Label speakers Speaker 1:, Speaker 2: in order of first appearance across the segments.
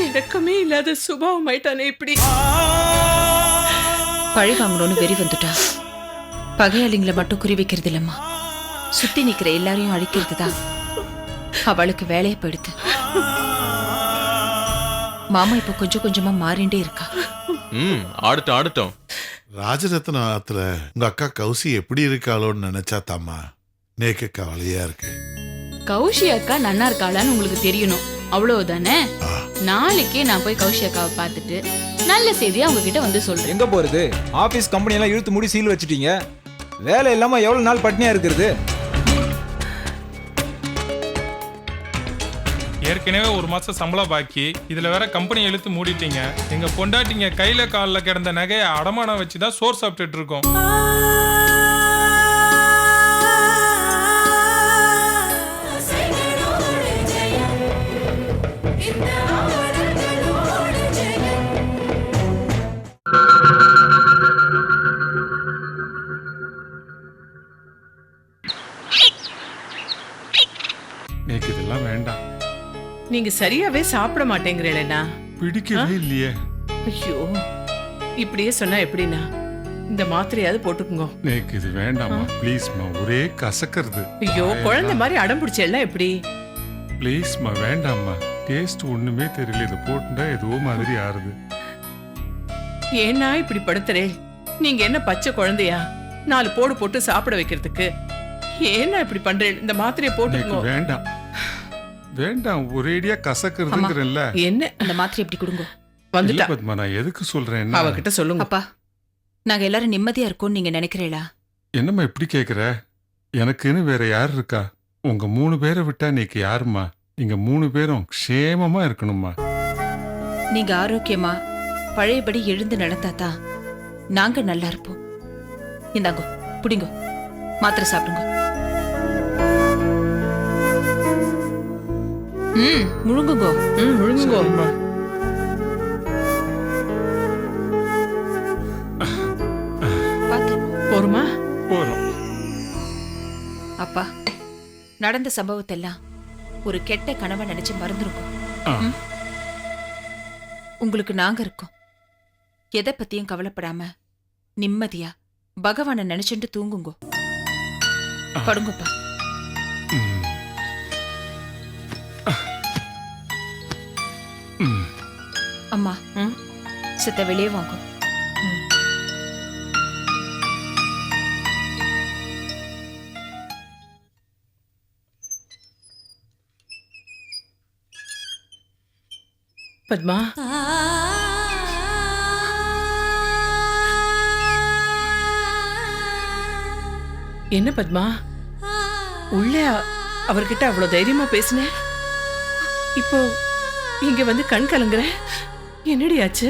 Speaker 1: இறக்கமே இல்லாத சுபாவம் ஆயிட்டானே இப்படி.
Speaker 2: பழி வாங்கணும்னு வெறி வந்துட்டா பகையாளிங்களை மட்டும் குறி வைக்கிறது இல்லம்மா, சுத்தி நிக்கிற எல்லாரையும் அழிக்கிறது தான் அவளுக்கு வேலையை போயிடுது. மாமா இப்ப கொஞ்சம் கொஞ்சமா மாறிண்டே இருக்கா.
Speaker 3: ஆடட்டும் ஆடட்டும்.
Speaker 4: ராஜரத்னத்துல உங்க அக்கா கௌசி எப்படி இருக்காளோன்னு நினைச்சா தாமா நேக்கு கவலையா இருக்கு.
Speaker 5: கௌஷி அக்கா நன்னா இருக்காளான்னு உங்களுக்கு தெரியணும், அவ்வளவுதானே. நாளைக்கே நான் போய் கௌஷி அக்காவை பார்த்துட்டு நல்ல செய்தியா அவங்க கிட்ட வந்து சொல்றேன்.
Speaker 6: எங்க போறது? ஆபீஸ் கம்பெனி எல்லாம் இழுத்து மூடி சீல் வச்சிட்டீங்க. வேலை இல்லாம எவ்வளவு நாள் பட்னியா இருக்கிறது?
Speaker 7: ஏற்கனவே ஒரு மாசம் சம்பளம் பாக்கி, இதுல வேற கம்பெனி இழுத்து மூடிட்டீங்க. எங்க பொண்டாட்டிங்க கையில காலில் கிடந்த நகையை அடமானம் வச்சுதான் சோறு சாப்பிட்டுட்டு இருக்கோம்.
Speaker 8: எனக்கு இதெல்லாம் வேண்டாம்.
Speaker 1: நீங்க சரியாவே சாப்பிட மாட்டேங்கிறேன்னா
Speaker 8: பிடிக்கவே இல்லையே.
Speaker 1: ஐயோ, இப்படியே சொன்னா எப்படின்னா? இந்த மாத்திரையாவது போட்டுக்குங்க.
Speaker 8: எனக்கு இது வேண்டாமா ப்ளீஸ்மா, ஒரே கசக்கிறது.
Speaker 1: ஐயோ, குழந்தை மாதிரி அடம் பிடிச்செல்லாம் எப்படி?
Speaker 8: ப்ளீஸ்மா வேண்டாம்மா, டேஸ்ட் ஒண்ணுமே தெரியல, இது போட்டுட்டா ஏதோ மாதிரி ஆறுது.
Speaker 1: ஏன்னா இப்படி படுத்துறே? நீங்க என்ன பச்சை குழந்தையா 4 போடு போட்டு சாப்பிட வைக்கிறதுக்கு? ஏன்னா இப்படி பண்றேன்? இந்த மாத்திரையை போட்டுக்கோ.
Speaker 8: வேண்டாம் வேண்டாம், ஒரேடியா கசக்கிறதுங்கிறல்ல.
Speaker 1: என்ன
Speaker 2: அந்த மாத்திரை எப்படி கொடுங்க.
Speaker 1: வந்துட்டா
Speaker 8: பத்மா, நான் எதுக்கு சொல்றேன்?
Speaker 1: அவகிட்ட சொல்லுங்க.
Speaker 2: அப்பா, நாங்க எல்லாரும் நிம்மதியா இருக்கோம்னு நீங்க நினைக்கிறீங்களா?
Speaker 8: என்னம்மா இப்படி கேக்குற? எனக்குன்னு வேற யார் இருக்கா? உங்க 3 பேரை விட்டா நீக்கு யாருமா? நீங்க 3 பேரும் க்ஷேமமா இருக்கணும்மா.
Speaker 2: நீங்க ஆரோக்கியமா பழையபடி எழுந்து நடந்தாதான் நாங்க நல்லா இருப்போம். இந்தாங்கோ, புடிங்கோ, மாத்திரை சாப்பிடுங்க. முழுங்குங்கோ.
Speaker 1: முழுங்குங்கோ.
Speaker 8: சரிம்மா.
Speaker 2: பாத்து
Speaker 1: போருமா?
Speaker 8: போறோம்.
Speaker 2: அப்பா, நடந்த சம்பவத்தெல்லாம் ஒரு கெட்ட கனவை நினைச்சு மறந்துருக்கோம்.
Speaker 8: ஆ.
Speaker 2: உங்களுக்கு நாங்க இருக்கோம். எதை பத்தியும் கவலைப்படாம நிம்மதியா பகவானை நினைச்சுட்டு தூங்குங்கோ. படுங்கப்பா.
Speaker 8: ம். ம்.
Speaker 2: அம்மா, சித்த வெளியே வாங்க.
Speaker 1: பத்மா, என்ன பத்மா உள்ள அவர்கிட்ட அவ்வளவு தைரியமா பேசின, இப்போ இங்க வந்து கண் கலங்குற? என்னடி ஆச்சு?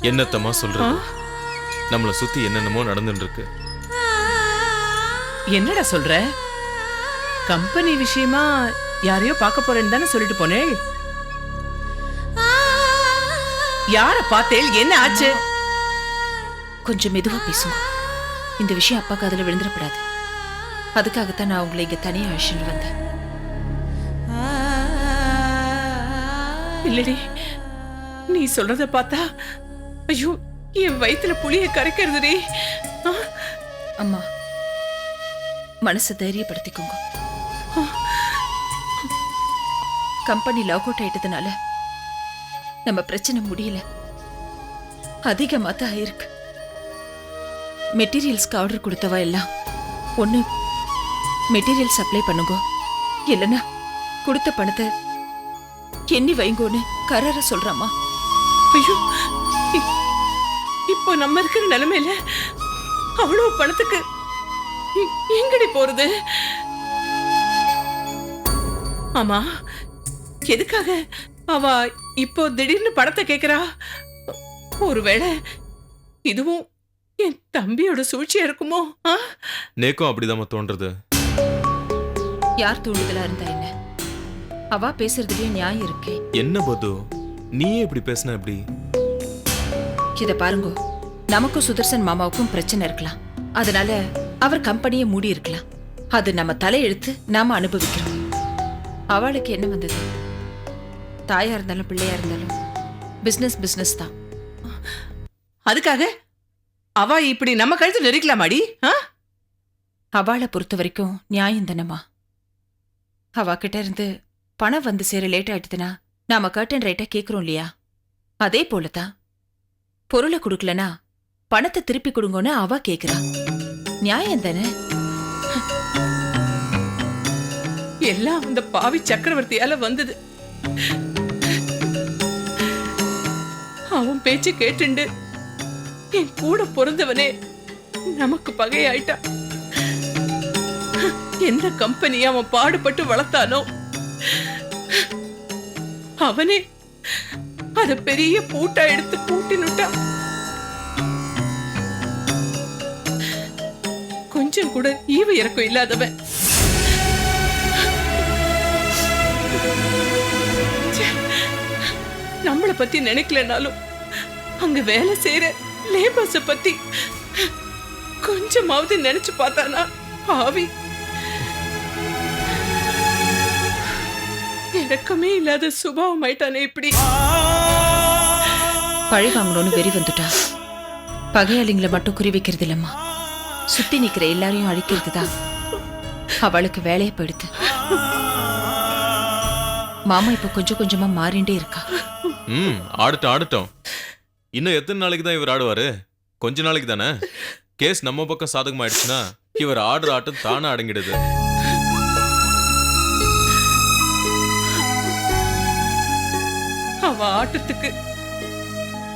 Speaker 3: என்னத்தம்மா சொல்றது? நம்மள சுத்தி என்னென்னமோ நடந்துட்டு இருக்கு.
Speaker 1: என்னடா சொல்ற? கம்பெனி விஷயமா யாரையோ பார்க்க போறேன்னு தானே சொல்லிட்டு போனேன். யார பார்த்தேள்? என்ன ஆச்சு?
Speaker 2: கொஞ்சம் மெதுவா பேசுங்க. இந்த விஷயம் அப்பா காதுல விழுந்துடப்படாது. அதுக்காகத்தான் நான் உங்களை இங்க தனியா அழைச்சிட்டு வந்தேன்.
Speaker 1: இல்லடி, நீ சொல்றத பார்த்தா ஐயோ, என் வயித்துல புளிய கரைக்கிறதுடி.
Speaker 2: அம்மா, மனசை தைரியப்படுத்திக்கோங்க. கம்பெனி லாக் அவுட் ஆயிட்டதுனால நம்ம பிரச்சனை முடியல, அதிகமா தான் ஆயிருக்கு. மெட்டீரியல்ஸ்க்கு ஆர்டர் கொடுத்தவா எல்லாம் ஒண்ணு மெட்டீரியல் சப்ளை பண்ணுங்க, இல்லைன்னா கொடுத்த பணத்தை எண்ணி வைங்கோன்னு கரார சொல்றாமா.
Speaker 1: ஐயோ, இப்போ நம்ம இருக்கிற நிலைமையில அவ்வளவு பணத்துக்கு எங்கடி போறது? ஆமா, எதுக்காக அவ இப்போ திடீர்னு பணத்தை கேக்குறா? ஒருவேளை இதுவும் என் தம்பியோட சூழ்ச்சியா இருக்குமோ?
Speaker 3: நேக்கும் அப்படிதான் தோன்றது.
Speaker 2: யார் தூண்டுதலா இருந்தா என்ன? அவ பேசுறதுலயே நியாயம் இருக்கே.
Speaker 3: என்ன பது, நீயே இப்படி பேசின எப்படி?
Speaker 2: இத பாருங்க, நமக்கும் சுதர்சன் மாமாவுக்கும் பிரச்சனை இருக்கலாம். அதனால அவர் கம்பெனியை மூடி இருக்கலாம். அது நம்ம தலையெழுத்து, நாம அனுபவிக்கிறோம். அவளுக்கு என்ன வந்தது? தாயா இருந்தாலும் பிள்ளையா இருந்தாலும் பிசினஸ் பிசினஸ் தான்.
Speaker 1: அதுக்காக அவ இப்படி நம்ம கழுத்து நெரிக்கலாமாடி?
Speaker 2: அவளை பொறுத்த வரைக்கும் நியாயம் தானம்மா. அவ கிட்ட இருந்து பணம் வந்து சேர லேட் ஆயிடுதுன்னா நாம கர்டன் ரைட்டா கேக்குறோம் இல்லையா? அதே போலதான் பொருளை கொடுக்கலனா பணத்தை திருப்பி கொடுங்கன்னு அவ கேக்குறா. நியாயம் தானே?
Speaker 1: எல்லாம் அந்த பாவி சக்கரவர்த்தியால வந்தது. அவன் பேச்சு கேட்டுண்டு என் கூட பிறந்தவனே நமக்கு பகையாயிட்டான். எந்த கம்பெனி அவன் பாடுபட்டு வளர்த்தானோ அவனே அத பெரிய பூட்டா எடுத்து பூட்டினுட்டான். கொஞ்சம் கூட ஈவு இறக்கம் இல்லாதவன். நம்மளை பத்தி நினைக்கலனாலும் அங்க வேலை செய்யற லேபர்ஸ பத்தி கொஞ்சமாவது நினைச்சு பார்த்தானா பாவி. இறக்கமே இல்லாத சுபாவம் ஆயிட்டானே இப்படி.
Speaker 2: பழி வாங்கணும்னு வெறி வந்துட்டா. பகையாளிங்களை மட்டும் குறி வைக்கிறது இல்லம்மா, சுத்தி நிக்கிற எல்லாரையும் அழிக்கிறது தான் அவளுக்கு வேலையை போயிடுது. மாமா இப்ப கொஞ்சம் கொஞ்சமா மாறிண்டே இருக்கா.
Speaker 3: ஆடட்டும் ஆடட்டும். இன்னும் எத்தனை நாளைக்கு தான் இவர் ஆடுவாரு? கொஞ்ச நாளைக்கு தானே. கேஸ் நம்ம பக்கம் சாதகமாயிடுச்சுன்னா இவர் ஆடுற ஆட்டம் தானே அடங்கிடுது.
Speaker 1: அவ ஆட்டத்துக்கு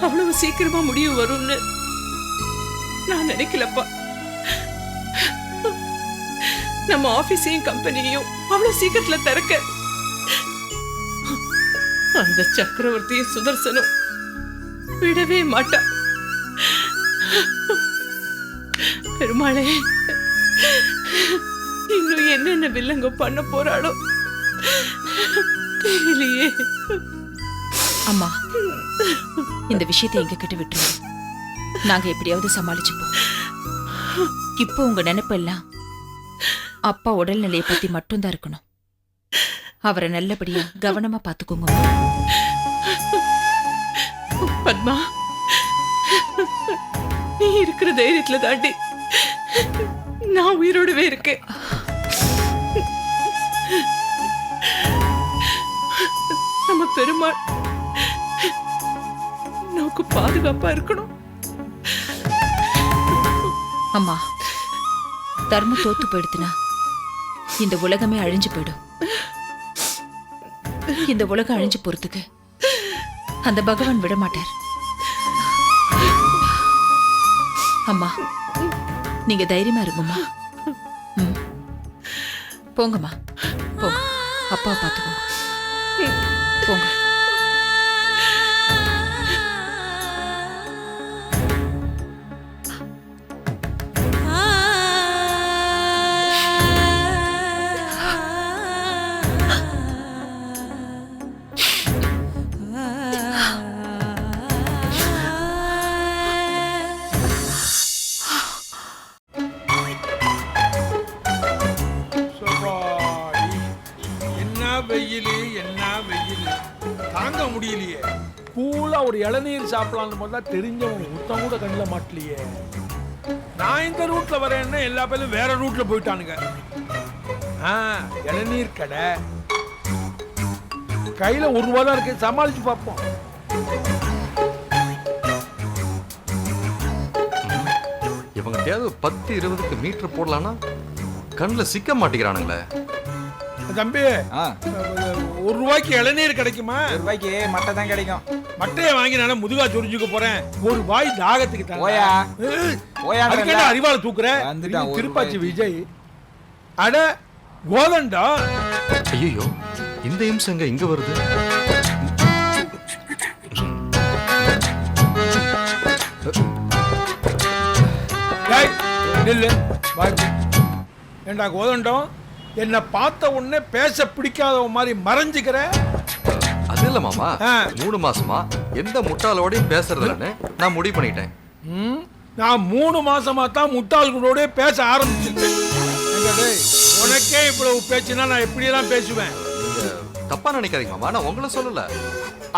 Speaker 1: அவ்வளவு சீக்கிரமா முடிவு வரும்னு நான் நினைக்கலப்பா. நம்ம ஆபீஸையும் கம்பெனியையும் அவ்வளவு சீக்கிரத்துல திறக்க அந்த சக்கரவர்த்தியும் சுதர்சனும் விடவே மாட்டான். பெருமாளே, இன்னும் என்னென்ன வில்லங்க பண்ண போறாளோ தெரியலையே.
Speaker 2: அம்மா, இந்த விஷயத்தை எங்க கிட்ட விட்டுருவோம். நாங்க எப்படியாவது சமாளிச்சுப்போம். இப்போ உங்க நினைப்பு எல்லாம் அப்பா உடல்நிலையை பத்தி மட்டும்தான் இருக்கணும். அவரை நல்லபடியா கவனமா பாத்துக்கோங்க.
Speaker 1: பத்மா, நீ இருக்கிற தைரியத்துல தாண்டி நான் உயிரோடவே இருக்கேன். நம்ம பெருமாள் நமக்கு பாதுகாப்பா இருக்கணும்.
Speaker 2: அம்மா, தர்மம் தோத்து போயிடுத்துனா இந்த உலகமே அழிஞ்சு போயிடும். இந்த உலகம் அழிஞ்சு போறதுக்கு அந்த பகவான் விட மாட்டார். அம்மா, நீங்க தைரியமா இருக்குமா? போங்கம்மா, போங்க. அப்பாவை பார்த்துக்கோங்க. போங்க.
Speaker 9: தாங்க முடியலையே. கூலா ஒரு இளநீர் சாப்பிடலான்னு பார்த்தா தெரிஞ்சவங்க சுத்தம் கூட கண்ணில் மாட்டலையே. நான் இந்த ரூட்ல வரேன்னா எல்லா பேரும் வேற ரூட்ல போயிட்டானுங்க. இளநீர் கடை கையில ₹1 தான் இருக்கு, சமாளிச்சு பார்ப்போம்.
Speaker 10: இவங்க 10-20 மீட்டர் போடலான்னா கண்ணில் சிக்க மாட்டேங்கிறானுங்களே.
Speaker 9: தம்பி, ₹1 இளநீர் கிடைக்குமா?
Speaker 6: ₹1 மட்டை தான் கிடைக்கும்.
Speaker 9: மட்டையை வாங்கி நான் முதுகா சொரிஞ்சுக்க போறேன். ஒரு வாய் தாகத்துக்கு தான் அறிவால தூக்குறேன். திருப்பாச்சி விஜய். அட கோதண்டா.
Speaker 10: ஐயோ, இந்த இம்சங்க இங்க வருது.
Speaker 9: ஏண்டா கோதண்டம், என்ன பார்த்த உடனே பேச பிடிக்காத மாதிரி மறைஞ்சுக்கிற?
Speaker 10: அது இல்ல மாமா, 3 மாசமா எந்த முட்டாளோடையும் பேசுறதுன்னு நான் முடிவு பண்ணிட்டேன்.
Speaker 9: நான் 3 மாசமா தான் முட்டாள்களோட பேச ஆரம்பிச்சிருக்கேன். எங்க டேய், உனக்கே இவ்வளவு பேச்சுனா நான் எப்படியெல்லாம் பேசுவேன்?
Speaker 10: நீங்க தப்பா நினைக்காதீங்க மாமா, நான் உங்களை சொல்லல.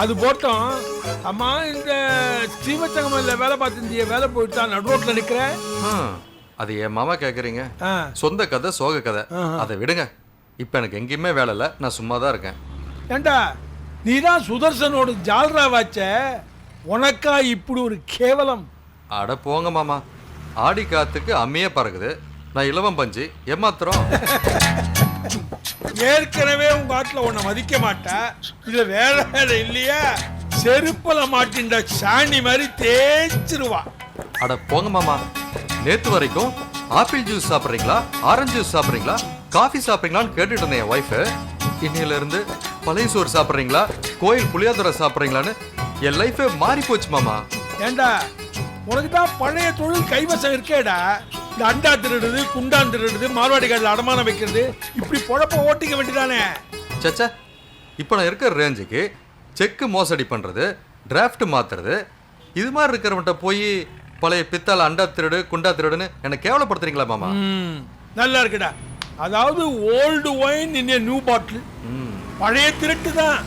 Speaker 9: அது போட்டோம். அம்மா, இந்த ஸ்ரீவச்சங்கமல்ல வேலை பார்த்துருந்திய வேலை போயிட்டு தான் நடு ரோட்ல நிக்கிறேன்.
Speaker 10: அது என் மாமா கேக்குறீங்க. சொந்த கதை சோக கதை, அதை விடுங்க. இப்ப எனக்கு எங்கேயுமே வேலை இல்லை, நான் சும்மா தான் இருக்கேன்.
Speaker 9: ஏண்டா, நீதான் சுதர்சனோட ஜால்ரா வாச்ச, உனக்கா இப்படி ஒரு கேவலம்?
Speaker 10: அட போங்க மாமா, ஆடி காத்துக்கு அம்மியே பறக்குது, நான் இலவம் பஞ்சு ஏமாத்திரம்.
Speaker 9: ஏற்கனவே உங்க ஆட்டுல உன்னை மதிக்க மாட்டா, இதுல வேலை வேலை இல்லையா? செருப்பல மாட்டின்ற சாணி மாதிரி தேய்ச்சிருவா.
Speaker 10: அட போங்க மாமா, நேத்து வரைக்கும் ஆப்பிள் ஜூஸ் சாப்பிட்றீங்களா, ஆரஞ்சு ஜூஸ் சாப்பிட்றீங்களா, காஃபி சாப்பிட்றீங்களான்னு கேட்டுட்டு இருந்தேன் என் ஒய்ஃபு. இன்னையில இருந்து பழைய சோறு சாப்பிட்றீங்களா, கோயில் புளியாதுரை சாப்பிட்றீங்களான்னு என் லைஃபே மாறி போச்சு மாமா.
Speaker 9: ஏண்டா, உனக்கு தான் பழைய தொழில் கைவசம் இருக்கேடா. இந்த அண்டா திருடுறது, குண்டான் திருடுறது, மார்வாடி கடையில் அடமானம் வைக்கிறது, இப்படி பொழப்ப ஓட்டிக்க வேண்டியதானே?
Speaker 10: சச்சா, இப்போ நான் இருக்கிற ரேஞ்சுக்கு செக்கு மோசடி பண்ணுறது, டிராஃப்ட் மாத்துறது, இது மாதிரி இருக்கிறவன்ட்ட போய் பழைய பித்தால அண்டா திருடு குண்டா திருடுன்னு என்னை கேவலப்படுத்துறீங்களா மாமா?
Speaker 9: நல்லா இருக்குடா. அதாவது ஓல்டு ஒயின் இன் நியூ பாட்டில். பழைய திருட்டு தான்,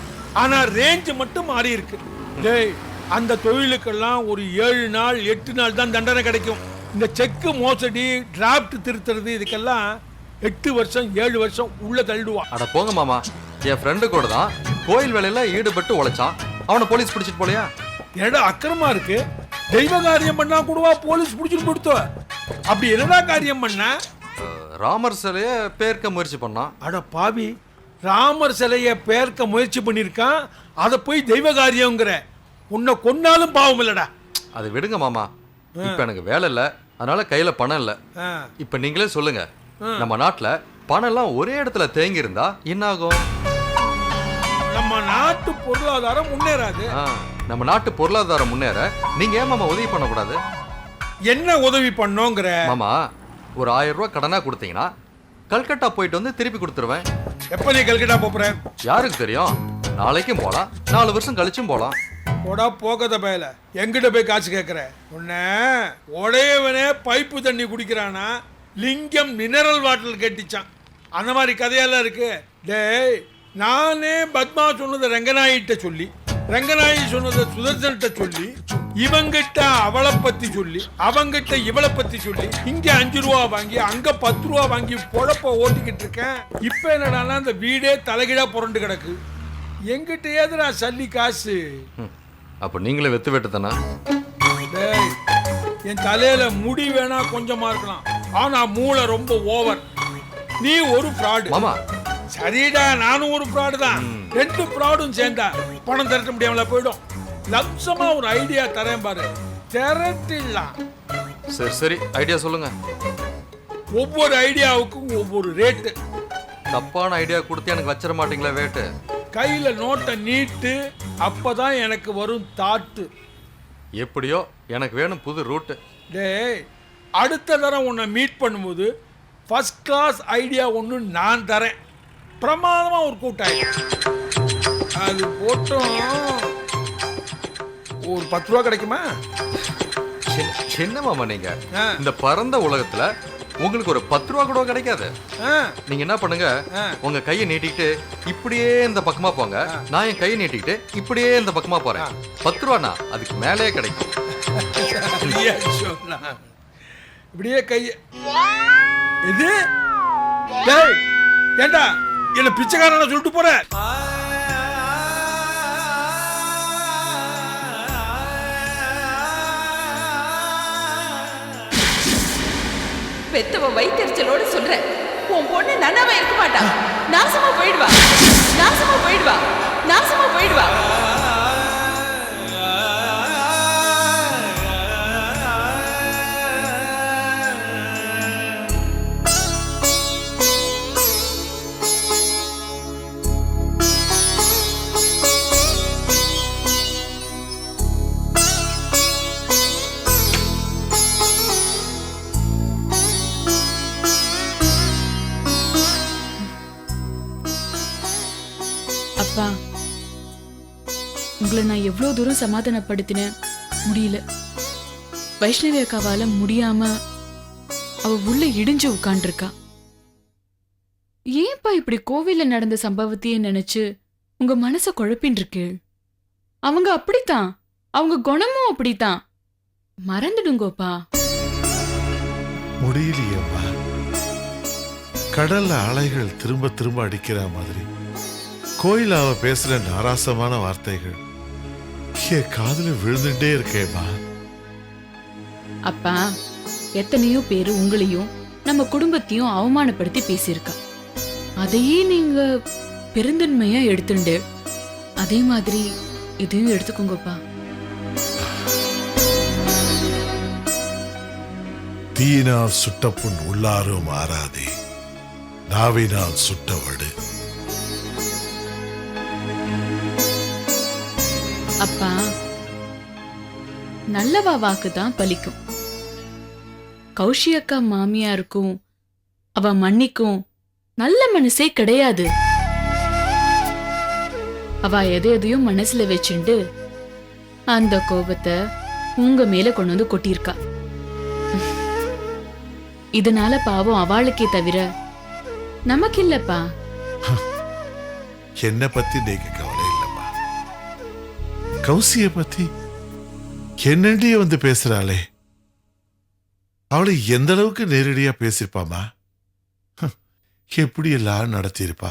Speaker 9: ஆனா ரேஞ்ச் மட்டும் மாறி இருக்கு. டேய், அந்த தொழிலுக்கெல்லாம் ஒரு 7 நாள் 8 நாள் தான் தண்டனை கிடைக்கும். இந்த செக்கு மோசடி, டிராஃப்ட் திருத்துறது, இதுக்கெல்லாம் 8 வருஷம் 7 வருஷம் உள்ள தள்ளிடுவான்.
Speaker 10: அட போங்க மாமா, என் ஃப்ரெண்டு கூட தான் கோயில் வேலையில ஈடுபட்டு உழைச்சான், அவனை போலீஸ் பிடிச்சிட்டு போலையா?
Speaker 9: என்னடா அக்கிரமா இருக்கு? தெய்வ காரியம் பண்ணா கூடவா போலீஸ் பிடிச்சிட்டு கொடுத்தோ? அப்படி என்னடா காரியம் பண்ண?
Speaker 10: ராமர் சிலைய பேர்க்க முயற்சி பண்ணான்.
Speaker 9: அட பாவி, ராமர் சிலைய பேர்க்க முயற்சி பண்ணிருக்கான், அதை போய் தெய்வ காரியங்கிற? உன்னை கொன்னாலும் பாவம் இல்லடா.
Speaker 10: அது விடுங்க மாமா, இப்ப எனக்கு வேலை இல்ல, அதனால கையில பணம் இல்ல. இப்ப நீங்களே சொல்லுங்க, நம்ம நாட்டுல பணம் எல்லாம் ஒரே இடத்துல தேங்கி இருந்தா என்ன ஆகும்?
Speaker 9: நம்ம நாட்டு பொருளாதாரம் முன்னேறாது.
Speaker 10: நம்ம நாட்டு பொருளாதாரம் முன்னேற நீங்க ஏன் மாமா உதவி பண்ணக்கூடாது?
Speaker 9: என்ன உதவி பண்ணோங்கிற?
Speaker 10: மாமா, ஒரு 1000 ரூபாய் கடனா கொடுத்தீங்கன்னா கல்கட்டா போயிட்டு வந்து திருப்பி கொடுத்துருவேன்.
Speaker 9: எப்ப நீ கல்கட்டா போற?
Speaker 10: யாருக்கு தெரியும், நாளைக்கும் போலாம், 4 வருஷம் கழிச்சும் போலாம்.
Speaker 9: போடா போகத பயல, எங்கிட்ட போய் காசு கேட்கிற? உன்ன உடையவனே பைப்பு தண்ணி குடிக்கிறானா, லிங்கம் மினரல் வாட்டர் கட்டிச்சான், அந்த மாதிரி கதையெல்லாம் இருக்கு. டேய், நானே பத்மா சொன்னதை ரங்கநாயிட்ட சொல்லி, ரங்கநாயகி சொன்னதை சுதர்சன்கிட்ட சொல்லி, இவங்கிட்ட அவளை பத்தி சொல்லி, அவங்கிட்ட இவளை பத்தி சொல்லி, இங்க 5 ரூபா வாங்கி அங்க 10 ரூபா வாங்கி பொழப்ப ஓட்டிக்கிட்டு இருக்கேன். இப்ப என்னடானா அந்த வீடே தலைகீழா புரண்டு கிடக்கு. எங்கிட்ட ஏதுடா சல்லி காசு?
Speaker 10: அப்ப நீங்களே வெத்து வெட்டு தானே?
Speaker 9: டேய், என் தலையில முடி வேணா கொஞ்சமா இருக்கலாம், ஆனா மூளை ரொம்ப ஓவர். நீ ஒரு ஃப்ராடு
Speaker 10: மாமா.
Speaker 9: சரிடா, நானும் ஒரு ஃப்ராடு தான். 2 ஃப்ராடும் சேர்ந்தா பணம் திரட்ட முடியாமல போயிடும். லட்சமா ஒரு ஐடியா தரேன் பாரு, திரட்டிடலாம்.
Speaker 10: சரி சரி, ஐடியா சொல்லுங்க.
Speaker 9: ஒவ்வொரு ஐடியாவுக்கும் ஒவ்வொரு ரேட்டு.
Speaker 10: தப்பான ஐடியா கொடுத்து எனக்கு வச்சிட மாட்டீங்களா வேட்டு?
Speaker 9: கையில நோட்டை நீட்டு, அப்பதான் எனக்கு வரும் தாட்டு.
Speaker 10: எப்படியோ எனக்கு வேணும் புது ரூட்டு.
Speaker 9: டேய், அடுத்த தரம் உன்னை மீட் பண்ணும்போது ஃபர்ஸ்ட் கிளாஸ் ஐடியா ஒன்று நான் தரேன். பிரமாதமா ஒரு கூட்டாய். அது போட்டோம் ஒரு 10 ரூபா கிடைக்குமா?
Speaker 10: சின்ன மாமா, நீங்க இந்த பரந்த உலகத்துல உங்களுக்கு ஒரு 10 ரூபா கூட கிடைக்காது. நீங்க என்ன பண்ணுங்க, உங்க கையை நீட்டிக்கிட்டு இப்படியே இந்த பக்கமா போங்க, நான் என் கையை நீட்டிக்கிட்டு இப்படியே இந்த பக்கமா போறேன். 10 ரூபானா அதுக்கு மேலே கிடைக்கும்.
Speaker 9: இப்படியே கைய இது. டேய், ஏண்டா என்ன பிச்சைக்காரன சொல்லிட்டு போற?
Speaker 2: பெத்தவ வயிற்றுச்சலோட சொல்றேன், உன் பொண்ணு நன்னாவா இருக்க மாட்டா. நாசமா போயிடுவா, நாசமா போயிடுவா, நாசமா போயிடுவா.
Speaker 5: அப்பா, உங்களை நான் எவ்வளவு தூரம் சமாதானப்படுத்தினேன், முடியல. வைஷ்ணவி அக்காவால முடியாம அவ உள்ள இடிஞ்சு உட்காண்டிருக்கா. ஏன்பா இப்படி கோவில்ல நடந்த சம்பவத்தையே நினைச்சு உங்க மனச குழப்பின்னு இருக்கு? அவங்க அப்படித்தான், அவங்க குணமும் அப்படித்தான். மறந்துடுங்கோப்பா.
Speaker 4: முடியலையேம்மா. கடல்ல அலைகள் திரும்ப திரும்ப அடிக்கிற மாதிரி கோயில் அவ பேசுற நாராசமான வார்த்தைகள் என் காதுல விழுந்துட்டே இருக்கேம்மா.
Speaker 5: அப்பா, எத்தனையோ பேரு உங்களையும் நம்ம குடும்பத்தையும் அவமானப்படுத்தி பேசியிருக்கா. அதையே நீங்க பெருந்தன்மையா எடுத்துண்டு அதே மாதிரி இதையும் எடுத்துக்கோங்கப்பா.
Speaker 4: தீயினால் சுட்ட புண் உள்ளாரும் மாறாதே, நாவினால் சுட்டவடு.
Speaker 5: அப்பா, நல்லவா வாக்குதான் பலிக்கும். கௌஷி அக்கா மாமியாருக்கும் அவ மன்னிக்கும் நல்ல மனசே கிடையாது. அவ எதையும் மனசுல வச்சுண்டு அந்த கோபத்தை உங்க மேல கொண்டு வந்து கொட்டியிருக்கா. இதனால பாவம் அவளுக்கே தவிர நமக்கு இல்லப்பா.
Speaker 4: என்ன பத்தி நீங்க கவலை இல்லம்மா. கௌசிய பத்தி என்னடியே வந்து பேசுறாளே, அவளை எந்த அளவுக்கு நேரடியா பேசிருப்பாமா, எப்படி எல்லாம் நடத்தியிருப்பா.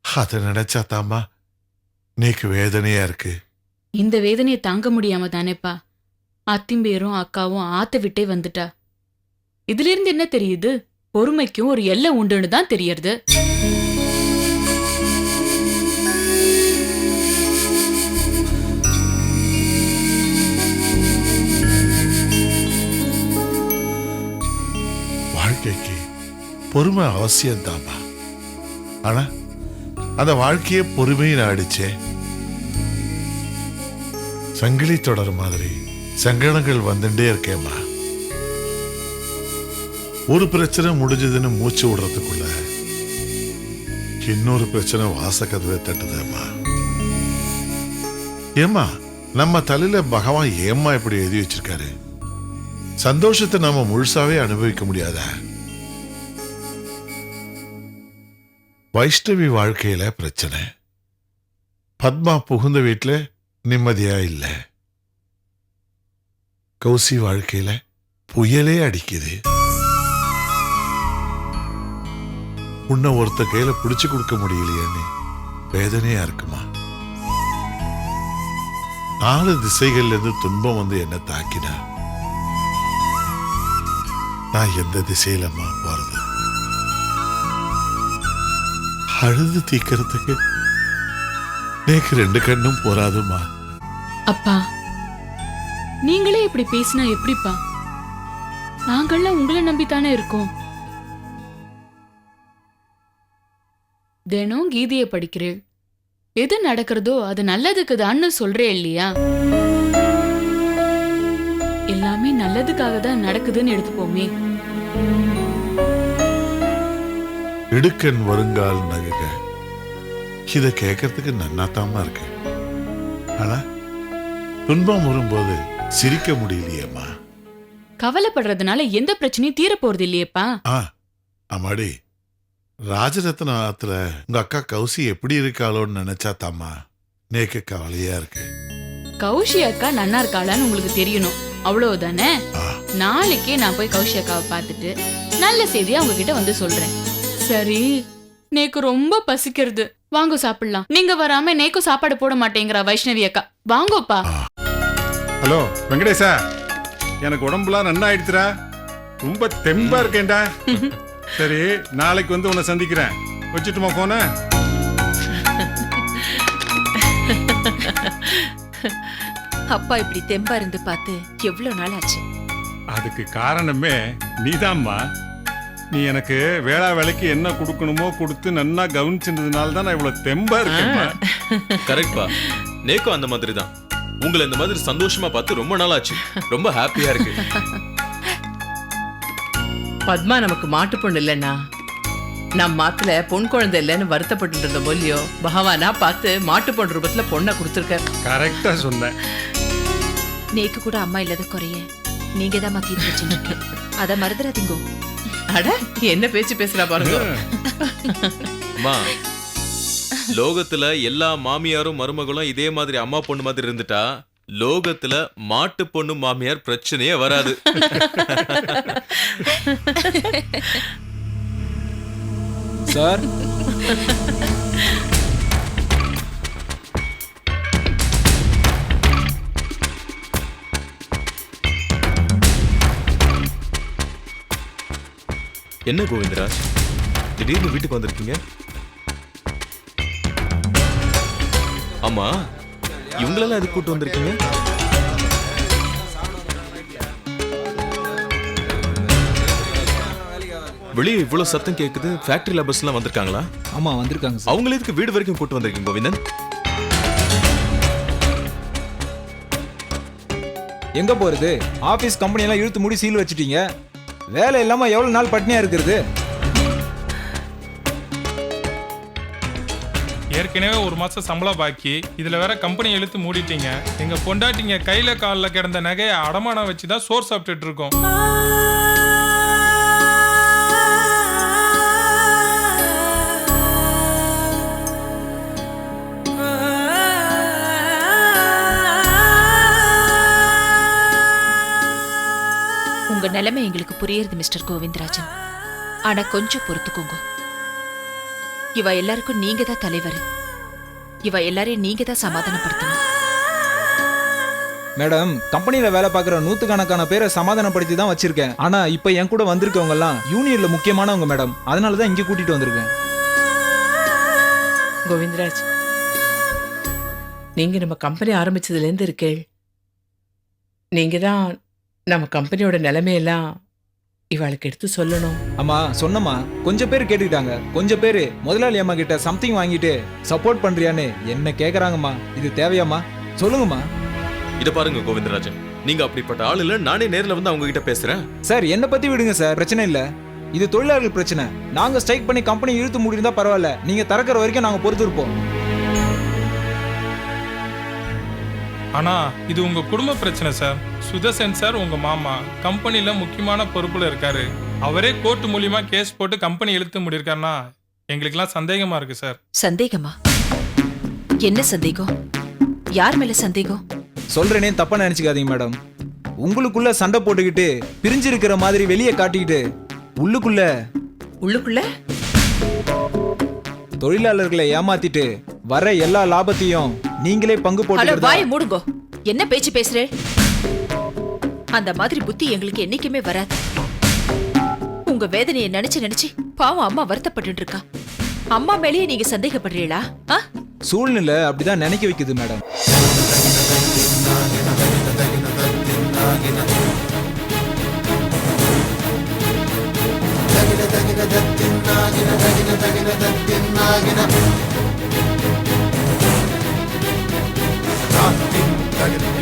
Speaker 4: அத நினைச்சா தாமா நீக்கு வேதனையா இருக்கு.
Speaker 5: இந்த வேதனையை தாங்க முடியாம தானேப்பா அத்திம்பேரும் அக்காவும் ஆத்த விட்டே வந்துட்டா. இதுல இருந்து என்ன தெரியுது? பொறுமைக்கும் ஒரு எல்லை உண்டுன்னு தான் தெரியறது.
Speaker 4: வாழ்க்கைக்கு பொறுமை அவசியம் தாமா. ஆனா அந்த வாழ்க்கையே பொறுமையை ஆடிச்சே. சங்கிலி தொடர் மாதிரி சங்கடங்கள் வந்துட்டே இருக்கேம்மா. ஒரு பிரச்சனை முடிஞ்சதுன்னு மூச்சு விடுறதுக்குள்ள இன்னொரு பிரச்சனை வாசக்கதவை தட்டுதேம்மா. ஏம்மா, நம்ம தலையில பகவான் ஏம்மா இப்படி எழுதி வச்சிருக்காரு? சந்தோஷத்தை நாம முழுசாவே அனுபவிக்க முடியாதா? வைஷ்ணவி வாழ்க்கையில பிரச்சனை, பத்மா புகுந்த வீட்டுல நிம்மதியா இல்ல, கௌசி வாழ்க்கையில புயலே அடிக்குது. உன்னை ஒருத்த கையில பிடிச்சு கொடுக்க முடியலையேன்னு வேதனையா இருக்குமா. 4 திசைகள்ல இருந்து துன்பம் வந்து என்ன தாக்கினா நான் எந்த திசையிலம்மா போறது? அழுது தீக்கிறதுக்கு நேக்கு 2 கண்ணும் போராதுமா.
Speaker 5: அப்பா, நீங்களே இப்படி பேசினா எப்படிப்பா? நாங்கள்லாம் உங்களை நம்பித்தானே இருக்கோம். தினம் கீதையை படிக்கிறேன். எது நடக்கிறதோ அது நல்லதுக்கு தான்னு சொல்றே இல்லையா? எல்லாமே நல்லதுக்காக தான் நடக்குதுன்னு எடுத்துப்போமே.
Speaker 4: இடுக்கன் வருங்கால் நகுக, இத கேட்கறதுக்கு நன்னாத்தாமா இருக்கு. ஆனா துன்பம் வரும்போது சிரிக்க முடியலையேம்மா.
Speaker 5: கவலைப்படுறதுனால எந்த பிரச்சனையும் தீர போறது இல்லையேப்பா.
Speaker 4: அம்மாடி, ராஜரத்னத்துல உங்க அக்கா கௌசி எப்படி இருக்காளோன்னு நினைச்சா தாமா நேக்கு கவலையா இருக்கு.
Speaker 5: கௌஷி அக்கா நன்னா இருக்காளான்னு உங்களுக்கு தெரியணும், அவ்வளவுதானே? நாளைக்கே நான் போய் கௌஷி அக்காவை பார்த்துட்டு நல்ல செய்தியா உங்ககிட்ட வந்து சொல்றேன். சரி, நேக்கு ரொம்ப பசிக்கிறது, வாங்க சாப்பிடலாம். நீங்க வராம நேக்கும் சாப்பாடு போட மாட்டேங்கிறா வைஷ்ணவி அக்கா. வாங்கோப்பா.
Speaker 8: ஹலோ வெங்கடேசா, எனக்கு உடம்புலாம் நன்னா ஆயிடுச்சுரா, ரொம்ப தெம்பா இருக்கேன்டா. சரி, நாளைக்கு வந்து உன்னை சந்திக்கிறேன். வச்சுட்டுமா போன?
Speaker 2: அப்பா இப்படி தெம்பா இருந்து பார்த்து எவ்வளவு நாள் ஆச்சு?
Speaker 8: அதுக்கு காரணமே நீதாம்மா. நீ எனக்கு வேளா வேலைக்கு என்ன கொடுக்கணுமோ கொடுத்து நன்னா கவனிச்சிருந்ததுனால தான் நான் இவ்வளவு தெம்பா இருக்கேன்.
Speaker 3: கரெக்ட்பா, நேக்கும் அந்த மாதிரி தான். உங்களை இந்த மாதிரி சந்தோஷமா பார்த்து ரொம்ப நாள் ஆச்சு. ரொம்ப ஹாப்பியா இருக்கு.
Speaker 1: பத்மா நமக்கு மாட்டு பொண்ணு இல்லைன்னா நம் மாத்துல பொன் குழந்தை இல்லைன்னு வருத்தப்பட்டு இருந்த போலியோ பகவானா பார்த்து மாட்டு பொண்ணு ரூபத்துல பொண்ணை கொடுத்துருக்க.
Speaker 8: கரெக்டா சொன்னேன்.
Speaker 2: நேக்கு கூட அம்மா இல்லாத குறைய நீங்க தான் தீர்த்து வச்சுருக்கீங்க. அத மறந்துடாதீங்கோ.
Speaker 1: அட என்ன பேச்சு பேசுறா பாருங்க.
Speaker 3: அம்மா, லோகத்துல எல்லா மாமியாரும் மருமகளும் இதே மாதிரி அம்மா பொண்ணு மாதிரி இருந்துட்டா லோகத்துல மாட்டு பொண்ணு மாமியார் பிரச்சனையே வராது.
Speaker 6: சார்
Speaker 3: என்ன கோவிந்தராஜ், திடீர்னு வீட்டுக்கு வந்திருக்கீங்க? ஆமா, இவங்களெல்லாம் எதுக்கு கூட்டு வந்திருக்கீங்க? வெளியே இவ்வளவு சத்தம் கேக்குது. ஃபேக்டரி லேபர்ஸ் எல்லாம் வந்திருக்காங்களா?
Speaker 6: ஆமா வந்திருக்காங்க சார்.
Speaker 3: அவங்கள எதுக்கு வீடு வரைக்கும் கூட்டு வந்திருக்கீங்க கோவிந்தன்?
Speaker 6: எங்க போறது? ஆபீஸ் கம்பெனி எல்லாம் இழுத்து மூடி சீல் வச்சிட்டீங்க. வேலை இல்லாம எவ்வளவு நாள் பட்னியா இருக்கிறது?
Speaker 7: ஏற்கனவே 1 மாசம் சம்பளம் பாக்கி, இதுல வேற கம்பெனி இழுத்து மூடிட்டீங்க. எங்க பொண்டாட்டிங்க கையில கால்ல கிடந்த நகையை அடமானம் வச்சுதான் சோறு சாப்பிட்டுட்டு இருக்கோம்.
Speaker 2: உங்க நிலைமை எங்களுக்கு புரியுது மிஸ்டர் கோவிந்தராஜன். ஆனா கொஞ்சம் பொறுத்துக்கோங்க. இவ எல்லாருக்கும் நீங்க தான் தலைவர். இவ எல்லாரையும் நீங்க தான் சமாதானப்படுத்தணும்.
Speaker 6: மேடம், கம்பெனில வேலை பார்க்குற 100கணக்கான பேரை சமாதானப்படுத்தி தான் வச்சிருக்கேன். ஆனா இப்ப என் கூட வந்திருக்கவங்க எல்லாம் யூனியன்ல முக்கியமானவங்க மேடம். அதனாலதான் இங்க கூட்டிட்டு வந்திருக்கேன்.
Speaker 1: கோவிந்தராஜ், நீங்க நம்ம கம்பெனி ஆரம்பிச்சதுல இருந்து இருக்கேள். நீங்க தான் நம்ம கம்பெனியோட நிலைமையெல்லாம் இவளுக்கு எடுத்து சொல்லணும்.
Speaker 6: அம்மா சொன்னம்மா, கொஞ்சம் பேர் கேட்டுக்கிட்டாங்க. கொஞ்சம் பேர் முதலாளி அம்மா கிட்ட சம்திங் வாங்கிட்டு சப்போர்ட் பண்றியான்னு என்ன கேக்குறாங்கம்மா. இது தேவையாம்மா? சொல்லுங்கம்மா.
Speaker 3: இத பாருங்க கோவிந்தராஜன், நீங்க அப்படிப்பட்ட ஆள் இல்ல. நானே நேர்ல வந்து அவங்க கிட்ட பேசுறேன்.
Speaker 6: சார் என்ன பத்தி விடுங்க சார், பிரச்சனை இல்ல. இது தொழிலாளர்கள் பிரச்சனை. நாங்க ஸ்ட்ரைக் பண்ணி கம்பெனி இழுத்து மூடிருந்தா பரவாயில்ல. நீங்க திறக்கிற வரைக்கும் நாங்க பொறுத்து இருப்போம்.
Speaker 7: ஆனா இது உங்க குடும்ப பிரச்சனை சார். சுதர்சன் சார் உங்க மாமா கம்பெனில முக்கியமான பொறுப்புல இருக்காரு. அவரே கோர்ட் மூலியமா கேஸ் போட்டு கம்பெனி இழுத்து முடியிருக்காருன்னா எங்களுக்கெல்லாம் சந்தேகமா இருக்கு சார்.
Speaker 2: சந்தேகமா? என்ன சந்தேகம்? யார் மேல சந்தேகம்?
Speaker 6: சொல்றேனே தப்பா நினைச்சுக்காதீங்க மேடம். உங்களுக்குள்ள சண்டை போட்டுக்கிட்டு பிரிஞ்சிருக்கிற மாதிரி வெளியே காட்டிக்கிட்டு உள்ளுக்குள்ள தொழிலாளர்களை ஏமாத்திட்டு வர எல்லா லாபத்தையும் நீங்களே பங்கு போட்டு
Speaker 2: வாயை மூடுங்கோ. என்ன பேச்சு பேசுறே? அந்த மாதிரி புத்தி எங்களுக்கு என்னைக்குமே வராது. உங்க வேதனையை நினைச்சு நினைச்சு பாவம் அம்மா வருத்தப்பட்டு இருக்கா. அம்மா மேலேயே நீங்க சந்தேகப்படுறீங்களா?
Speaker 6: சூழ்நிலை அப்படிதான் நினைக்க வைக்குது மேடம்.
Speaker 4: தகின